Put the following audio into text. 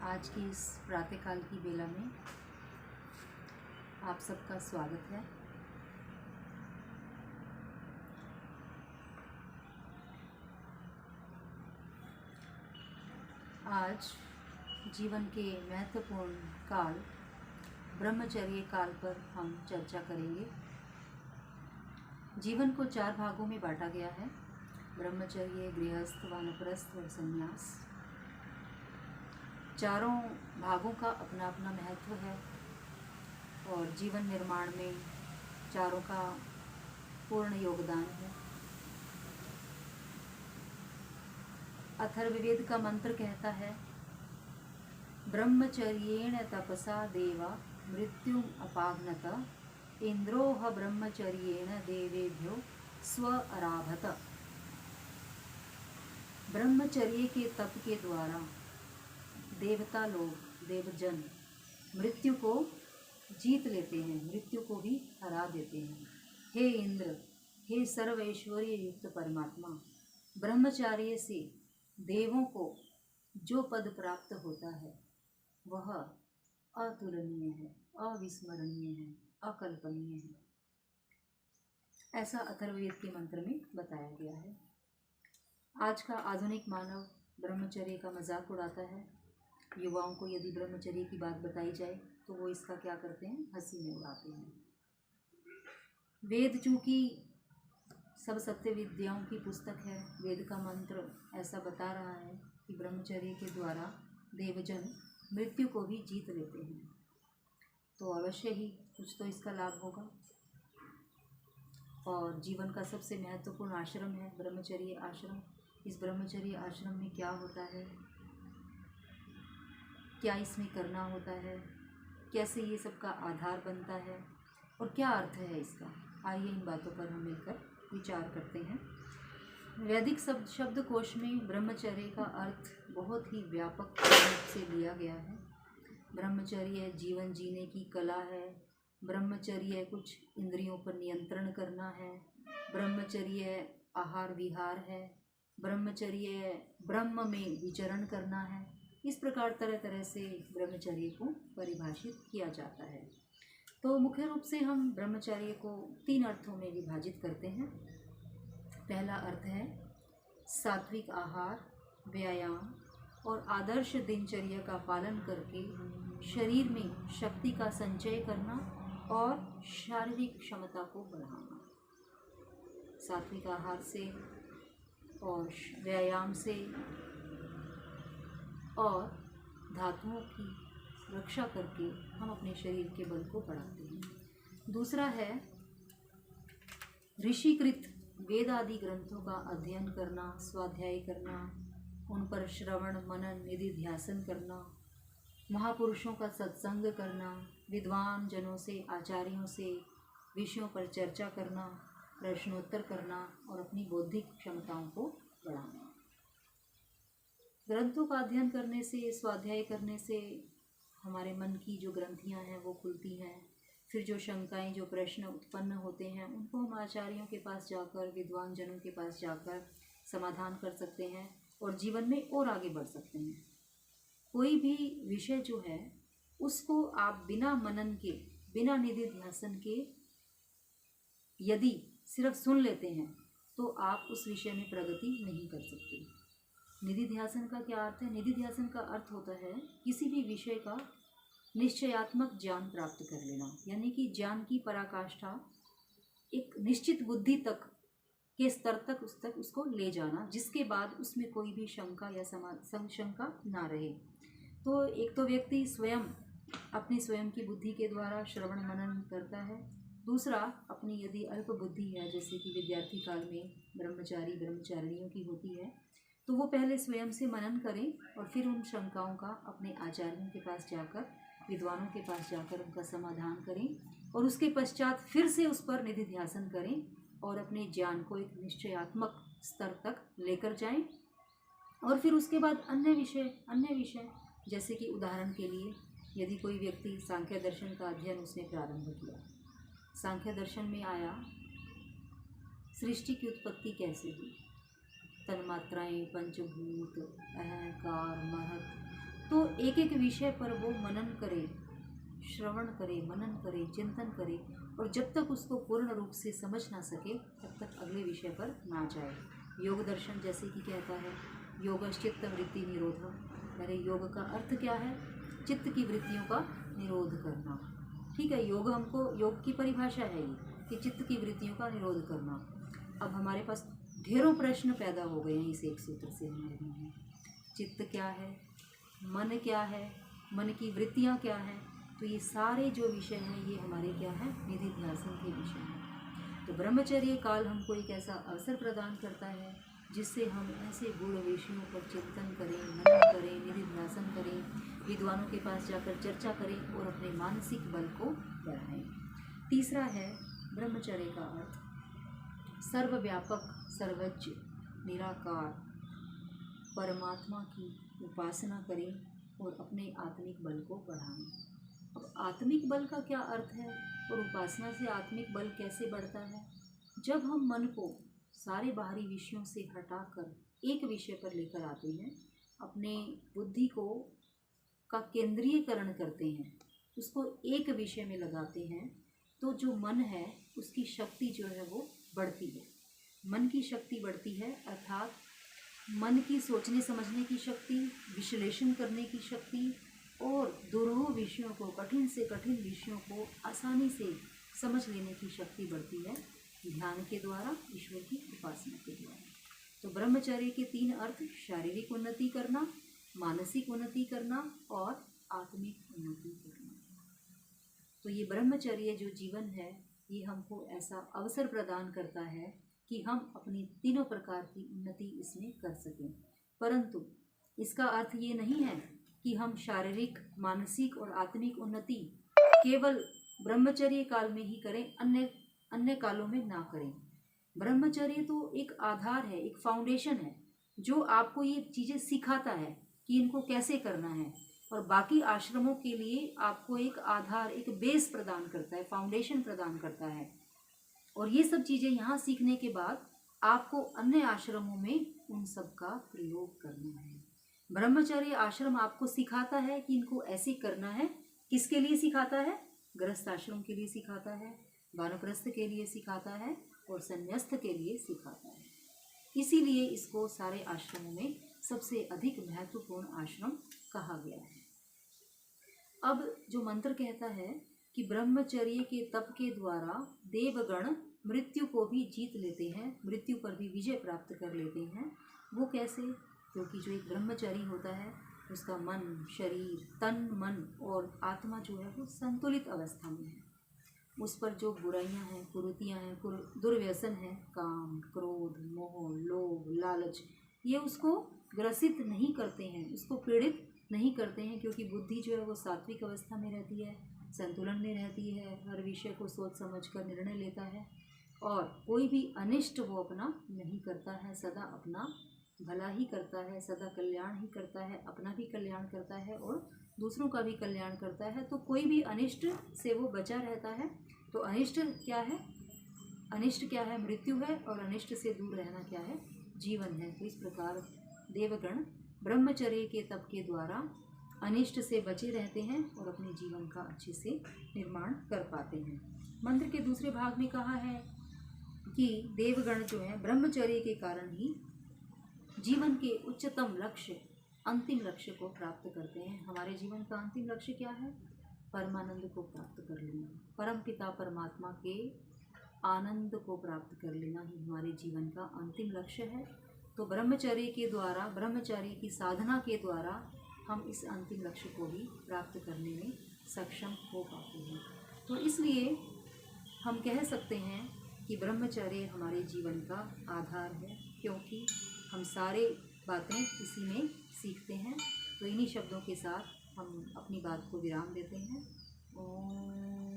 आज की इस प्रातःकाल की बेला में आप सबका स्वागत है। आज जीवन के महत्वपूर्ण काल ब्रह्मचर्य काल पर हम चर्चा करेंगे। जीवन को 4 भागों में बांटा गया है: ब्रह्मचर्य, गृहस्थ, वानप्रस्थ और संन्यास। चारों भागों का अपना अपना महत्व है और जीवन निर्माण में चारों का पूर्ण योगदान है। अथर्ववेद का मंत्र कहता है, ब्रह्मचर्येण तपसा देवा मृत्युम अपाघ्नत इंद्रोह ब्रह्मचर्येण देवेभ्यो स्व अराभत। ब्रह्मचर्य के तप के द्वारा देवता लोग, देवजन मृत्यु को जीत लेते हैं, मृत्यु को भी हरा देते हैं। हे इंद्र, हे सर्व ऐश्वर्य युक्त परमात्मा, ब्रह्मचार्य से देवों को जो पद प्राप्त होता है वह अतुलनीय है, अविस्मरणीय है, अकल्पनीय है। ऐसा अथर्ववेद के मंत्र में बताया गया है। आज का आधुनिक मानव ब्रह्मचर्य का मजाक उड़ाता है। युवाओं को यदि ब्रह्मचर्य की बात बताई जाए तो वो इसका क्या करते हैं, हंसी में उड़ाते हैं। वेद चूँकि सब सत्य विद्याओं की पुस्तक है, वेद का मंत्र ऐसा बता रहा है कि ब्रह्मचर्य के द्वारा देवजन मृत्यु को भी जीत लेते हैं, तो अवश्य ही कुछ तो इसका लाभ होगा। और जीवन का सबसे महत्वपूर्ण आश्रम है ब्रह्मचर्य आश्रम। इस ब्रह्मचर्य आश्रम में क्या होता है, क्या इसमें करना होता है, कैसे ये सबका आधार बनता है और क्या अर्थ है इसका, आइए इन बातों पर हम मिलकर विचार करते हैं। वैदिक शब्दकोश में ब्रह्मचर्य का अर्थ बहुत ही व्यापक रूप से लिया गया है। ब्रह्मचर्य जीवन जीने की कला है, ब्रह्मचर्य कुछ इंद्रियों पर नियंत्रण करना है, ब्रह्मचर्य आहार विहार है, ब्रह्मचर्य ब्रह्म में विचरण करना है। इस प्रकार तरह तरह से ब्रह्मचर्य को परिभाषित किया जाता है। तो मुख्य रूप से हम ब्रह्मचर्य को 3 अर्थों में विभाजित करते हैं। पहला अर्थ है सात्विक आहार, व्यायाम और आदर्श दिनचर्या का पालन करके शरीर में शक्ति का संचय करना और शारीरिक क्षमता को बढ़ाना। सात्विक आहार से और व्यायाम से और धातुओं की रक्षा करके हम अपने शरीर के बल को बढ़ाते हैं। दूसरा है ऋषिकृत वेद आदि ग्रंथों का अध्ययन करना, स्वाध्याय करना, उन पर श्रवण मनन निधि ध्यासन करना, महापुरुषों का सत्संग करना, विद्वान जनों से, आचार्यों से विषयों पर चर्चा करना, प्रश्नोत्तर करना और अपनी बौद्धिक क्षमताओं को बढ़ाना। ग्रंथों का अध्ययन करने से, स्वाध्याय करने से हमारे मन की जो ग्रंथियां हैं वो खुलती हैं। फिर जो शंकाएं, जो प्रश्न उत्पन्न होते हैं उनको हम आचार्यों के पास जाकर, विद्वान जनों के पास जाकर समाधान कर सकते हैं और जीवन में और आगे बढ़ सकते हैं। कोई भी विषय जो है उसको आप बिना मनन के, बिना निधि ध्यासन के यदि सिर्फ सुन लेते हैं तो आप उस विषय में प्रगति नहीं कर सकते। निधि ध्यासन का क्या अर्थ है? निधि ध्यासन का अर्थ होता है किसी भी विषय का निश्चयात्मक ज्ञान प्राप्त कर लेना, यानी कि ज्ञान की पराकाष्ठा एक निश्चित बुद्धि तक के स्तर तक उसको ले जाना, जिसके बाद उसमें कोई भी शंका या संशंका ना रहे। तो एक तो व्यक्ति स्वयं अपनी स्वयं की बुद्धि के द्वारा श्रवण मनन करता है। दूसरा, अपनी यदि अल्प बुद्धि है, जैसे कि विद्यार्थी काल में ब्रह्मचारी ब्रह्मचारिणियों की होती है, तो वो पहले स्वयं से मनन करें और फिर उन शंकाओं का अपने आचार्यों के पास जाकर, विद्वानों के पास जाकर उनका समाधान करें और उसके पश्चात फिर से उस पर निधि ध्यासन करें और अपने ज्ञान को एक निश्चयात्मक स्तर तक लेकर जाएं। और फिर उसके बाद अन्य विषय जैसे कि उदाहरण के लिए यदि कोई व्यक्ति सांख्य दर्शन का अध्ययन उसने प्रारंभ किया, सांख्य दर्शन में आया सृष्टि की उत्पत्ति कैसे हुई, तन्मात्राएं, पंचभूत, अहंकार, महत, तो एक एक विषय पर वो मनन करे, श्रवण करे, मनन करे, चिंतन करे, और जब तक उसको पूर्ण रूप से समझ ना सके तब तक अगले विषय पर ना जाए। योग दर्शन जैसे कि कहता है योगश्चित्त वृत्ति निरोधम। अरे योग का अर्थ क्या है? चित्त की वृत्तियों का निरोध करना। ठीक है, योग हमको, योग की परिभाषा है ये कि चित्त की वृत्तियों का निरोध करना। अब हमारे पास ढेरों प्रश्न पैदा हो गए हैं इस एक सूत्र से हमारे मन में। चित्त क्या है, मन क्या है, मन की वृत्तियाँ क्या हैं, तो ये सारे जो विषय हैं ये हमारे क्या हैं? निधिध्यासन के विषय हैं। तो ब्रह्मचर्य काल हमको एक ऐसा अवसर प्रदान करता है जिससे हम ऐसे गूढ़ विषयों पर चिंतन करें, मनन करें, निधिध्यासन करें, विद्वानों के पास जाकर चर्चा करें और अपने मानसिक बल को बढ़ाएं। तीसरा है ब्रह्मचर्य का अर्थ सर्वव्यापक, सर्वज्ञ, निराकार परमात्मा की उपासना करें और अपने आत्मिक बल को बढ़ाएं। अब आत्मिक बल का क्या अर्थ है और उपासना से आत्मिक बल कैसे बढ़ता है? जब हम मन को सारे बाहरी विषयों से हटाकर एक विषय पर लेकर आते हैं, अपने बुद्धि को का केंद्रीयकरण करते हैं, उसको एक विषय में लगाते हैं, तो जो मन है उसकी शक्ति जो है वो बढ़ती है। मन की शक्ति बढ़ती है अर्थात मन की सोचने समझने की शक्ति, विश्लेषण करने की शक्ति और दुरूह विषयों को, कठिन से कठिन विषयों को आसानी से समझ लेने की शक्ति बढ़ती है ध्यान के द्वारा, ईश्वर की उपासना के द्वारा। तो ब्रह्मचर्य के 3 अर्थ शारीरिक उन्नति करना, मानसिक उन्नति करना और आत्मिक उन्नति करना। तो ये ब्रह्मचर्य जो जीवन है ये हमको ऐसा अवसर प्रदान करता है कि हम अपनी तीनों प्रकार की उन्नति इसमें कर सकें। परंतु इसका अर्थ ये नहीं है कि हम शारीरिक, मानसिक और आत्मिक उन्नति केवल ब्रह्मचर्य काल में ही करें, अन्य कालों में ना करें। ब्रह्मचर्य तो एक आधार है, एक फाउंडेशन है जो आपको ये चीज़ें सिखाता है कि इनको कैसे करना है, और बाकी आश्रमों के लिए आपको एक आधार, एक बेस प्रदान करता है, फाउंडेशन प्रदान करता है। और ये सब चीज़ें यहाँ सीखने के बाद आपको अन्य आश्रमों में उन सब का प्रयोग करना है। ब्रह्मचर्य आश्रम आपको सिखाता है कि इनको ऐसे करना है। किसके लिए सिखाता है? गृहस्थ आश्रम के लिए सिखाता है, वानप्रस्थ के लिए सिखाता है और संन्यास्त के लिए सिखाता है। इसीलिए इसको सारे आश्रमों में सबसे अधिक महत्वपूर्ण आश्रम कहा गया है। अब जो मंत्र कहता है कि ब्रह्मचर्य के तप के द्वारा देवगण मृत्यु को भी जीत लेते हैं, मृत्यु पर भी विजय प्राप्त कर लेते हैं। वो कैसे? क्योंकि जो एक ब्रह्मचारी होता है उसका मन, शरीर, तन, मन और आत्मा जो है वो संतुलित अवस्था में है। उस पर जो बुराइयां हैं, कुरीतियां हैं, दुर्व्यसन है, काम, क्रोध, मोह, लोभ, लालच, ये उसको ग्रसित नहीं करते हैं, उसको पीड़ित नहीं करते हैं, क्योंकि बुद्धि जो है वो सात्विक अवस्था में रहती है, संतुलन में रहती है, हर विषय को सोच समझ कर निर्णय लेता है और कोई भी अनिष्ट वो अपना नहीं करता है, सदा अपना भला ही करता है, सदा कल्याण ही करता है, अपना भी कल्याण करता है और दूसरों का भी कल्याण करता है। तो कोई भी अनिष्ट से वो बचा रहता है। तो अनिष्ट क्या है? अनिष्ट क्या है? मृत्यु है, और अनिष्ट से दूर रहना क्या है? जीवन है। तो इस प्रकार देवगण ब्रह्मचर्य के तप के द्वारा अनिष्ट से बचे रहते हैं और अपने जीवन का अच्छे से निर्माण कर पाते हैं। मंत्र के दूसरे भाग में कहा है कि देवगण जो है ब्रह्मचर्य के कारण ही जीवन के उच्चतम लक्ष्य, अंतिम लक्ष्य को प्राप्त करते हैं। हमारे जीवन का अंतिम लक्ष्य क्या है? परमानंद को प्राप्त कर लेना, परम पिता परमात्मा के आनंद को प्राप्त कर लेना ही हमारे जीवन का अंतिम लक्ष्य है। तो ब्रह्मचर्य के द्वारा, ब्रह्मचर्य की साधना के द्वारा हम इस अंतिम लक्ष्य को भी प्राप्त करने में सक्षम हो पाते हैं। तो इसलिए हम कह सकते हैं कि ब्रह्मचर्य हमारे जीवन का आधार है, क्योंकि हम सारे बातें इसी में सीखते हैं। तो इन्हीं शब्दों के साथ हम अपनी बात को विराम देते हैं। ओम